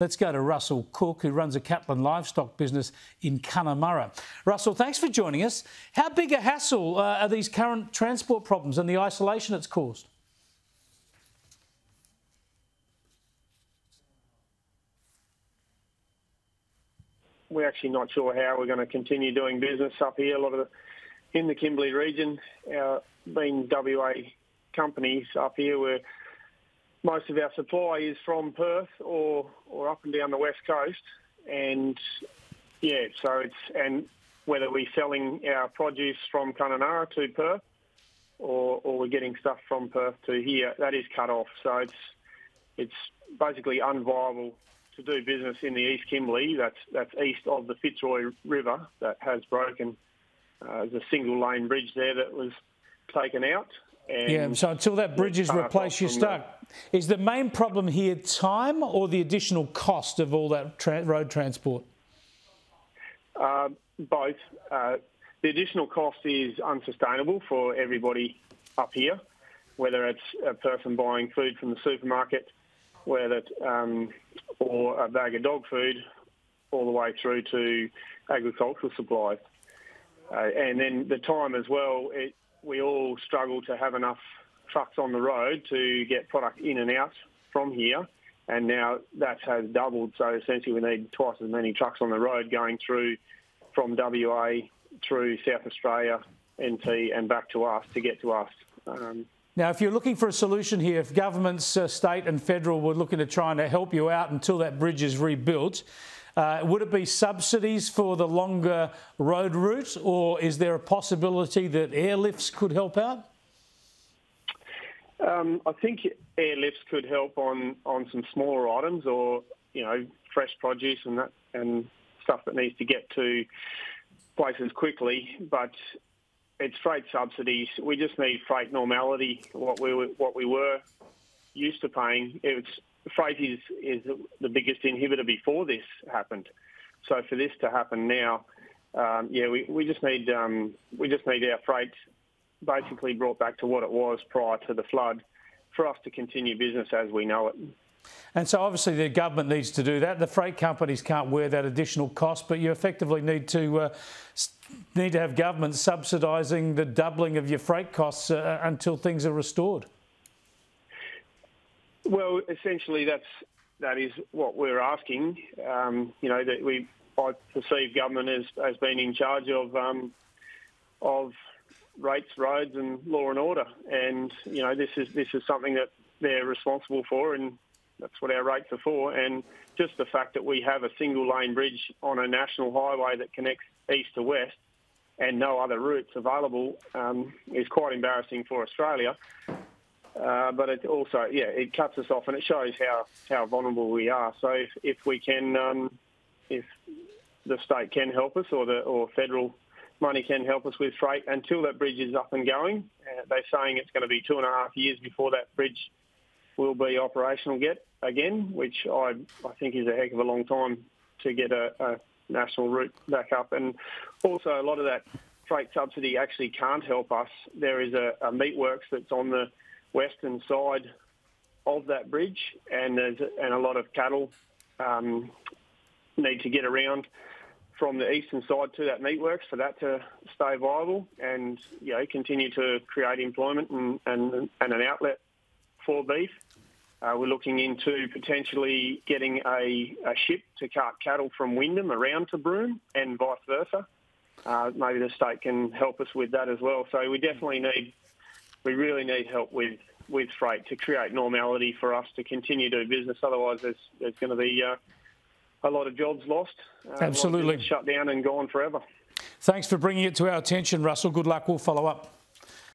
Let's go to Russell Cooke, who runs a cattle and livestock business in Connemara. Russell, thanks for joining us. How big a hassle are these current transport problems and the isolation it's caused? We're actually not sure how we're going to continue doing business up here. A lot of in the Kimberley region, being WA companies up here, where most of our supply is from Perth or up and down the west coast, and yeah, so and whether we're selling our produce from Connemara to Perth or we're getting stuff from Perth to here, that is cut off. So it's basically unviable to do business in the East Kimberley. That's east of the Fitzroy River that has broken. There's a single lane bridge there that was taken out. Yeah, so until that bridge is replaced, you're stuck. Is the main problem here time or the additional cost of all that road transport? Both. The additional cost is unsustainable for everybody up here, whether it's a person buying food from the supermarket, whether or a bag of dog food, all the way through to agricultural supplies. And then the time as well, we all struggle to have enough trucks on the road to get product in and out from here, and now that has doubled. So essentially we need twice as many trucks on the road going through from WA through South Australia, NT and back to us to get to us. Now, if you're looking for a solution here, if governments, state and federal, were looking to try and help you out until that bridge is rebuilt, would it be subsidies for the longer road route, or is there a possibility that airlifts could help out? I think airlifts could help on some smaller items, or fresh produce and stuff that needs to get to places quickly. But it's freight subsidies. We just need freight normality. What we were used to paying. Freight is the biggest inhibitor before this happened. So for this to happen now, we just need our freight basically brought back to what it was prior to the flood for us to continue business as we know it. And so obviously the government needs to do that. The freight companies can't wear that additional cost, but you effectively need to have government subsidising the doubling of your freight costs until things are restored. Well, essentially, that is what we're asking. I perceive government as being in charge of rates, roads, and law and order, and this is something that they're responsible for, and that's what our rates are for. And just the fact that we have a single lane bridge on a national highway that connects east to west, and no other routes available, is quite embarrassing for Australia. But it also, it cuts us off, and it shows how vulnerable we are. So if we can, if the state can help us, or federal money can help us with freight until that bridge is up and going, they're saying it's going to be 2.5 years before that bridge will be operational again, which I think is a heck of a long time to get a national route back up. And also a lot of that freight subsidy actually can't help us. There is a meatworks that's on the western side of that bridge, and a lot of cattle need to get around from the eastern side to that meatworks for that to stay viable and continue to create employment and an outlet for beef. We're looking into potentially getting a ship to cart cattle from Wyndham around to Broome and vice versa. Maybe the state can help us with that as well. So we really need help with freight to create normality for us to continue to do business. Otherwise, there's going to be a lot of jobs lost. Absolutely. Shut down and gone forever. Thanks for bringing it to our attention, Russell. Good luck. We'll follow up.